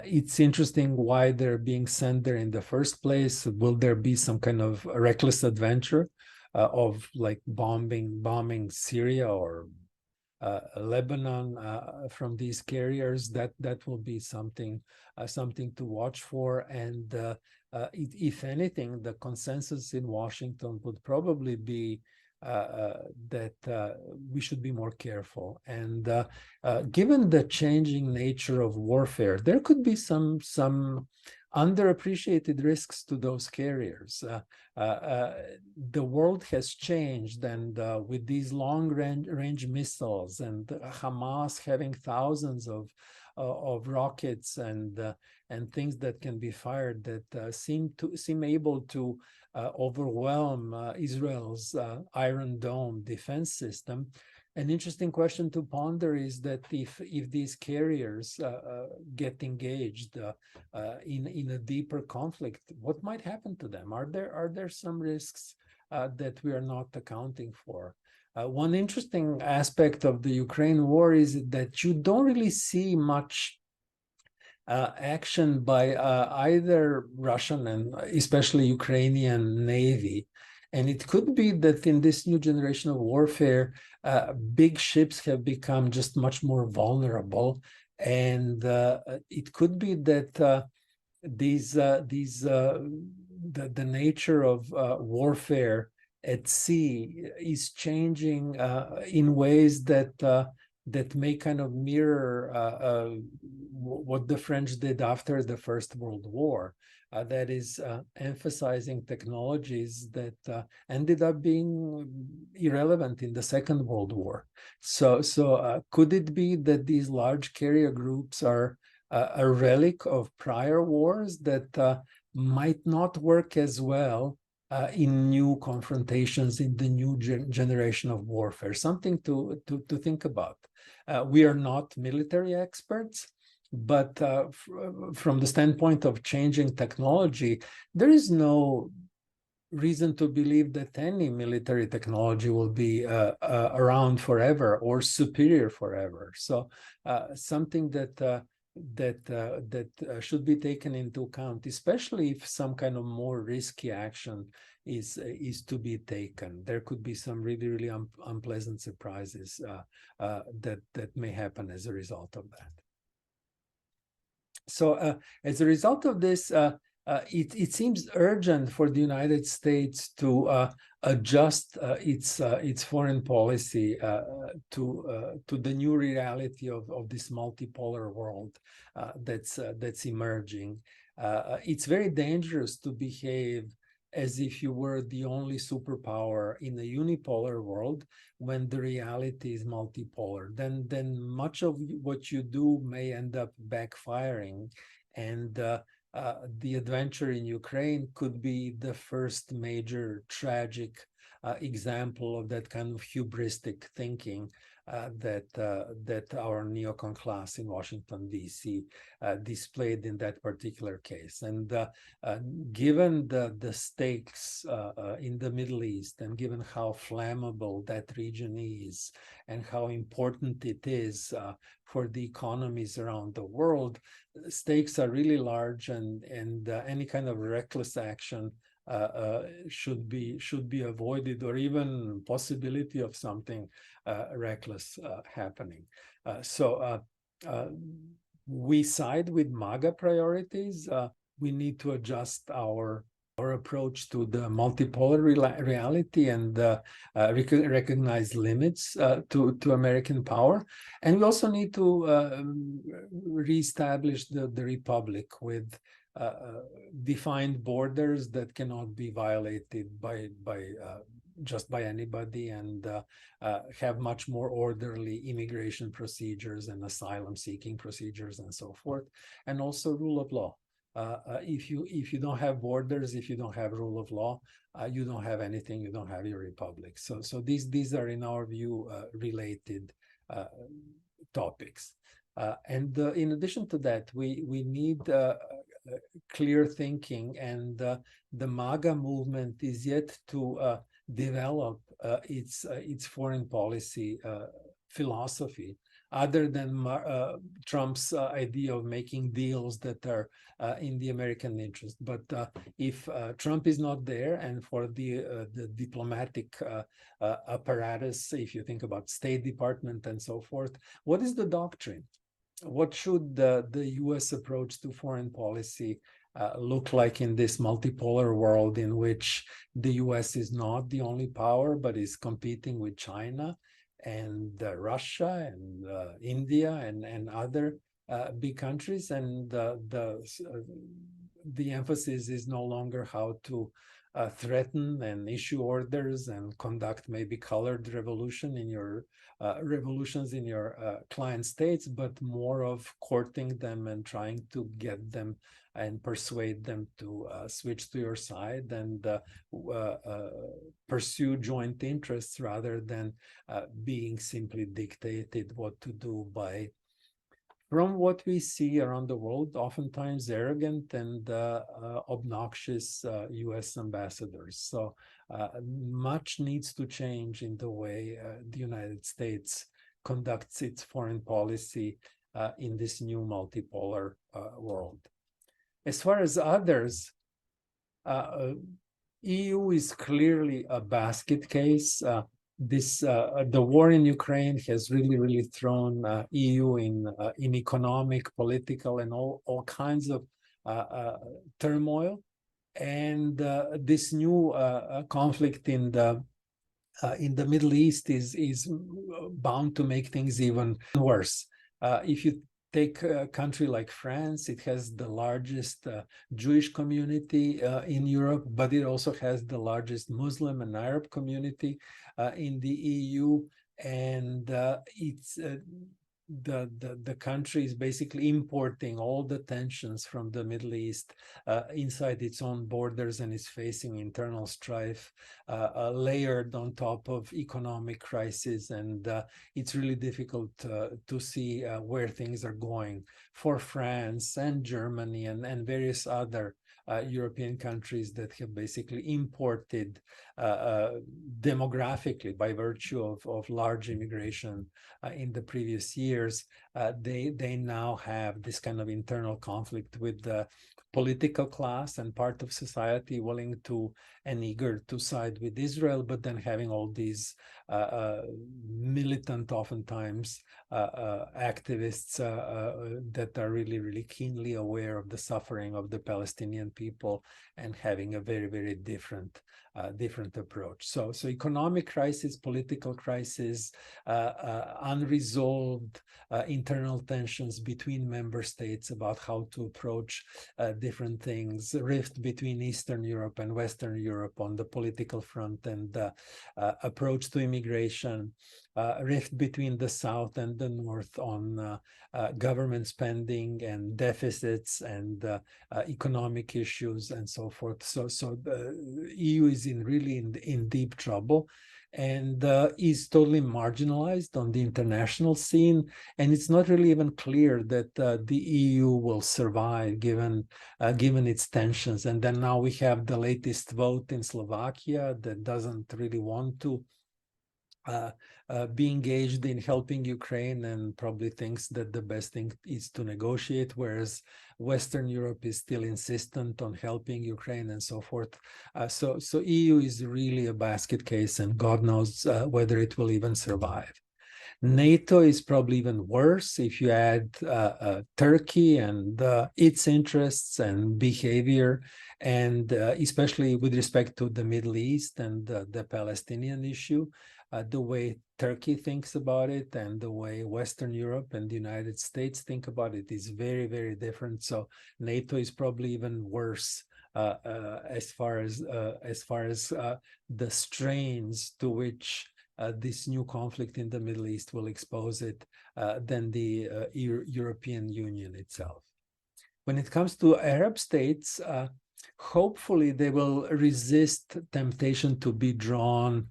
it's interesting why they're being sent there in the first place. Will there be some kind of reckless adventure of like bombing Syria or Lebanon from these carriers? That will be something to watch for. And if anything, the consensus in Washington would probably be that we should be more careful. And given the changing nature of warfare, there could be some underappreciated risks to those carriers. The world has changed, and with these long range missiles and Hamas having thousands of rockets and things that can be fired that seem able to overwhelm Israel's Iron Dome defense system. An interesting question to ponder is that if these carriers get engaged in a deeper conflict, what might happen to them? Are there some risks that we are not accounting for? One interesting aspect of the Ukraine war is that you don't really see much action by either Russian and especially Ukrainian Navy. And it could be that in this new generation of warfare, big ships have become just much more vulnerable. And it could be that the nature of warfare at sea is changing in ways that may kind of mirror what the French did after the First World War. That is emphasizing technologies that ended up being irrelevant in the Second World War. So could it be that these large carrier groups are a relic of prior wars that might not work as well in new confrontations in the new generation of warfare? Something to think about. We are not military experts, but from the standpoint of changing technology, there is no reason to believe that any military technology will be around forever or superior forever. So something that should be taken into account, especially if some kind of more risky action is to be taken. There could be some really unpleasant surprises that may happen as a result of that. So as a result of this, it seems urgent for the United States to adjust its foreign policy to the new reality of this multipolar world that's emerging. It's very dangerous to behave as if you were the only superpower in a unipolar world when the reality is multipolar. Then much of what you do may end up backfiring, and the adventure in Ukraine could be the first major tragic example of that kind of hubristic thinking that our neocon class in Washington, D.C. Displayed in that particular case. And given the stakes in the Middle East, and given how flammable that region is, and how important it is for the economies around the world, stakes are really large, and any kind of reckless action should be avoided, or even possibility of something reckless happening. So we side with MAGA priorities. We need to adjust our approach to the multipolar reality and recognize limits to American power. And we also need to reestablish the republic with defined borders that cannot be violated just by anybody, and have much more orderly immigration procedures and asylum seeking procedures and so forth, and also rule of law. If you don't have borders, if you don't have rule of law, you don't have anything. You don't have your republic. So these are, in our view, related topics. And in addition to that, we need clear thinking, and the MAGA movement is yet to develop its foreign policy philosophy, other than Trump's idea of making deals that are in the American interest. But if Trump is not there, and for the diplomatic apparatus, if you think about State Department and so forth, what is the doctrine? What should the U.S. approach to foreign policy look like in this multipolar world in which the U.S. is not the only power, but is competing with China and Russia and India and other big countries? And the emphasis is no longer how to threaten and issue orders and conduct maybe colored revolutions in your client states, but more of courting them and trying to get them and persuade them to switch to your side and pursue joint interests, rather than being simply dictated what to do by, from what we see around the world, oftentimes arrogant and obnoxious U.S. ambassadors. So much needs to change in the way the United States conducts its foreign policy in this new multipolar world. As far as others, EU is clearly a basket case. The war in Ukraine has really thrown EU in economic, political, and all kinds of turmoil. And this new conflict in the Middle East is bound to make things even worse. If you take a country like France, it has the largest Jewish community in Europe, but it also has the largest Muslim and Arab community in the EU, and it's the country is basically importing all the tensions from the Middle East inside its own borders, and is facing internal strife layered on top of economic crisis. And it's really difficult to see where things are going for France and Germany and various other European countries that have basically imported demographically, by virtue of large immigration in the previous years. They now have this kind of internal conflict with the political class and part of society willing to and eager to side with Israel, but then having all these militant, oftentimes activists that are really keenly aware of the suffering of the Palestinian people, and having a very different approach. So economic crisis, political crisis, unresolved internal tensions between member states about how to approach different things, rift between Eastern Europe and Western Europe on the political front, and approach to immigration, rift between the South and the North on government spending and deficits and economic issues and so forth. So the EU is in deep trouble, and is totally marginalized on the international scene. And it's not really even clear that the EU will survive given its tensions. And then now we have the latest vote in Slovakia that doesn't really want to be engaged in helping Ukraine, and probably thinks that the best thing is to negotiate, whereas Western Europe is still insistent on helping Ukraine and so forth. So EU is really a basket case, and God knows whether it will even survive. NATO is probably even worse if you add Turkey and its interests and behavior, and especially with respect to the Middle East and the Palestinian issue. The way Turkey thinks about it and the way Western Europe and the United States think about it is very different. So NATO is probably even worse as far as the strains to which this new conflict in the Middle East will expose it than the European Union itself. When it comes to Arab states, hopefully they will resist temptation to be drawn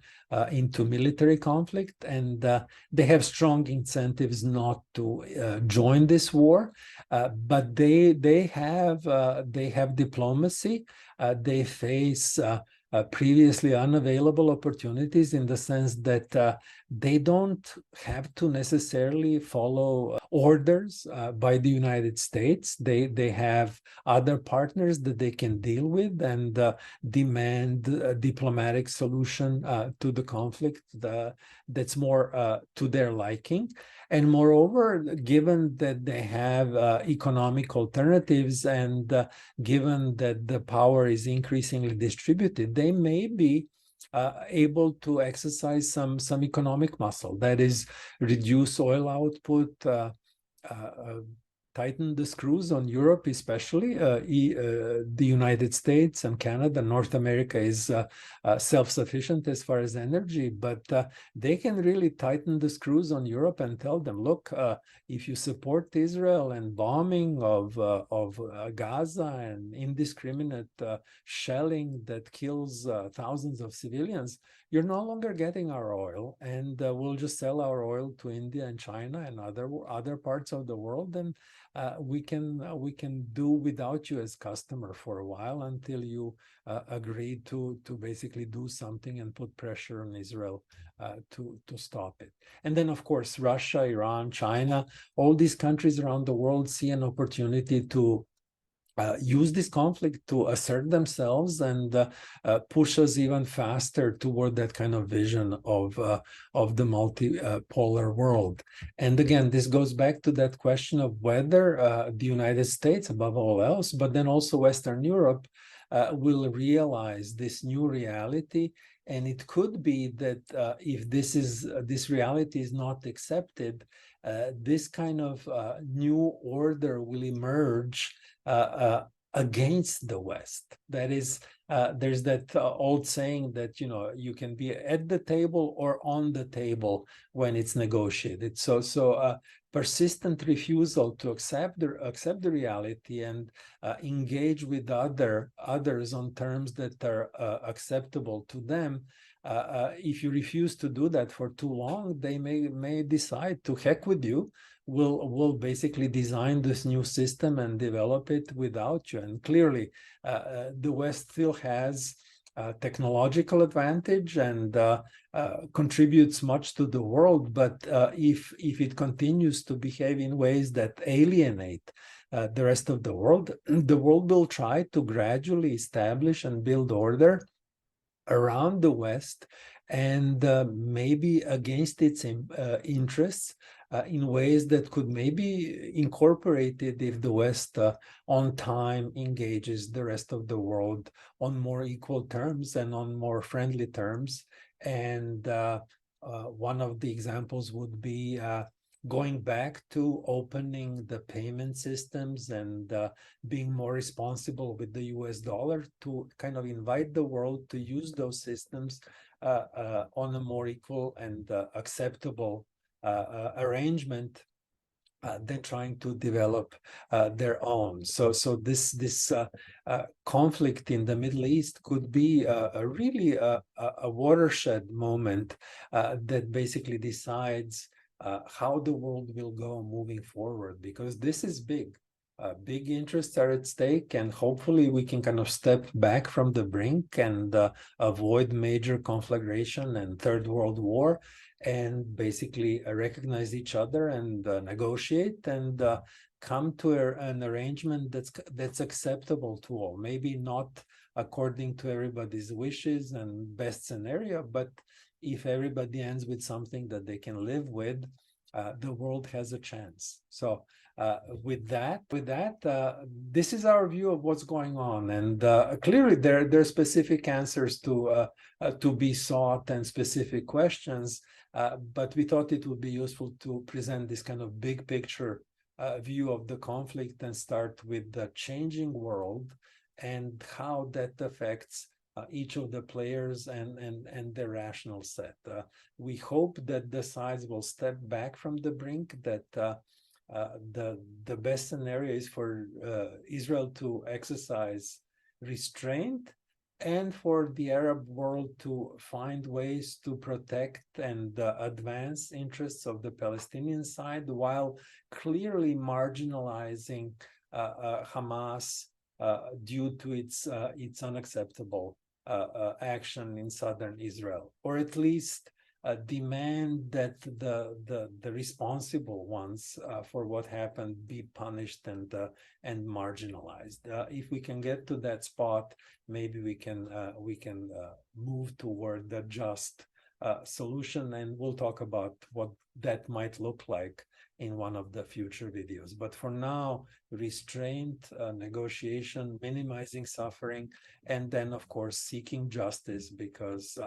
into military conflict, and they have strong incentives not to join this war. But they have diplomacy. They face previously unavailable opportunities, in the sense that they don't have to necessarily follow orders by the United States. They have other partners that they can deal with, and demand a diplomatic solution to the conflict that's more to their liking. And moreover, given that they have economic alternatives, and given that the power is increasingly distributed, they may be able to exercise some economic muscle. That is, reduce oil output, tighten the screws on Europe, especially. The United States and Canada, North America is self-sufficient as far as energy, but they can really tighten the screws on Europe and tell them, look, if you support Israel and bombing of Gaza and indiscriminate shelling that kills thousands of civilians, you're no longer getting our oil, and we'll just sell our oil to India and China and other parts of the world, and we can do without you as customer for a while, until you agree to basically do something and put pressure on Israel to stop it. And then, of course, Russia, Iran, China, all these countries around the world see an opportunity to use this conflict to assert themselves, and push us even faster toward that kind of vision of the multipolar world. And again, this goes back to that question of whether the United States, above all else, but then also Western Europe, will realize this new reality. And it could be that if this reality is not accepted, this kind of new order will emerge against the West. That is, there's that old saying that, you can be at the table or on the table when it's negotiated. So persistent refusal to accept the reality and engage with others on terms that are acceptable to them. If you refuse to do that for too long, they may decide to heck with you. We'll basically design this new system and develop it without you. And clearly, the West still has technological advantage and contributes much to the world. But if it continues to behave in ways that alienate the rest of the world will try to gradually establish and build order around the West, and maybe against its interests, in ways that could maybe incorporate it if the West on time engages the rest of the world on more equal terms and on more friendly terms. And one of the examples would be going back to opening the payment systems and being more responsible with the US dollar, to kind of invite the world to use those systems on a more equal and acceptable arrangement than trying to develop their own. So this conflict in the Middle East could be really a watershed moment that basically decides how the world will go moving forward, because this is big. Big interests are at stake, and hopefully we can kind of step back from the brink and avoid major conflagration and Third World War, and basically recognize each other and negotiate and come to an arrangement that's acceptable to all. Maybe not according to everybody's wishes and best scenario, but if everybody ends with something that they can live with, the world has a chance. So with that, this is our view of what's going on, and clearly there are specific answers to be sought and specific questions, but we thought it would be useful to present this kind of big picture view of the conflict and start with the changing world and how that affects each of the players and their rational set. We hope that the sides will step back from the brink, that the best scenario is for Israel to exercise restraint, and for the Arab world to find ways to protect and advance interests of the Palestinian side while clearly marginalizing Hamas due to its unacceptable action in southern Israel, or at least demand that the responsible ones for what happened be punished and marginalized. If we can get to that spot, maybe we can move toward the just solution, and we'll talk about what that might look like in one of the future videos. But for now, restraint, negotiation, minimizing suffering, and then, of course, seeking justice, because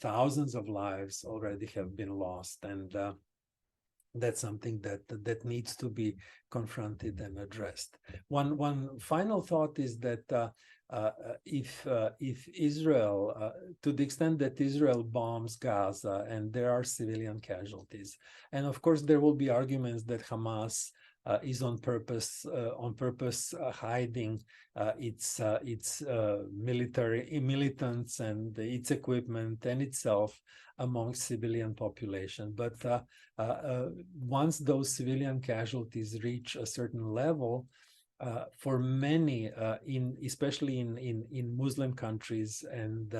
thousands of lives already have been lost, and that's something that needs to be confronted and addressed. One final thought is that if Israel, to the extent that Israel bombs Gaza and there are civilian casualties, and of course there will be arguments that Hamas is on purpose hiding its military militants and its equipment and itself among civilian population. But once those civilian casualties reach a certain level, for many, especially in Muslim countries and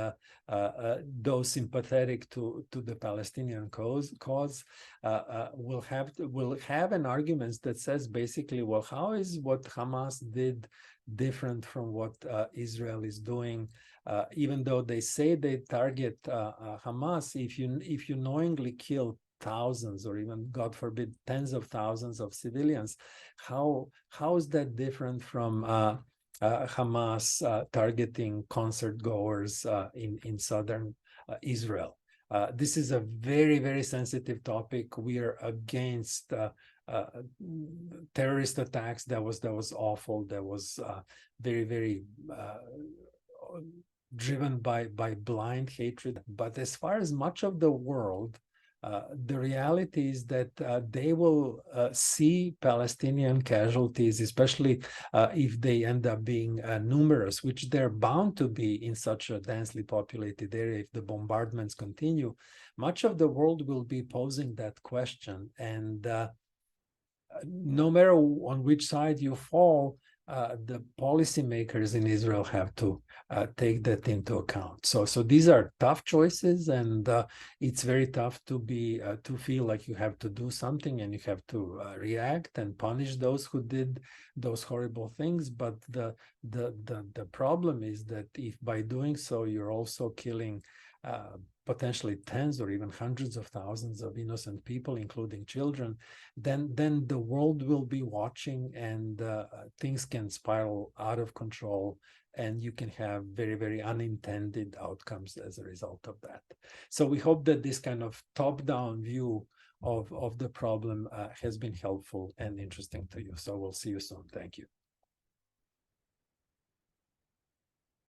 those sympathetic to the Palestinian cause will have an argument that says basically, well, how is what Hamas did different from what Israel is doing? Even though they say they target Hamas, if you knowingly kill thousands or even, God forbid, tens of thousands of civilians, how is that different from Hamas targeting concert goers in southern Israel? This is a very, very sensitive topic. We are against terrorist attacks. That was awful. That was very, very driven by blind hatred. But as far as much of the world, the reality is that they will see Palestinian casualties, especially if they end up being numerous, which they're bound to be in such a densely populated area if the bombardments continue. Much of the world will be posing that question, and no matter on which side you fall, the policymakers in Israel have to take that into account. So these are tough choices, and it's very tough to feel like you have to do something and you have to react and punish those who did those horrible things. But the problem is that if by doing so you're also killing potentially tens or even hundreds of thousands of innocent people, including children, then the world will be watching, and things can spiral out of control, and you can have very, very unintended outcomes as a result of that. So we hope that this kind of top-down view of the problem has been helpful and interesting to you. So we'll see you soon. Thank you.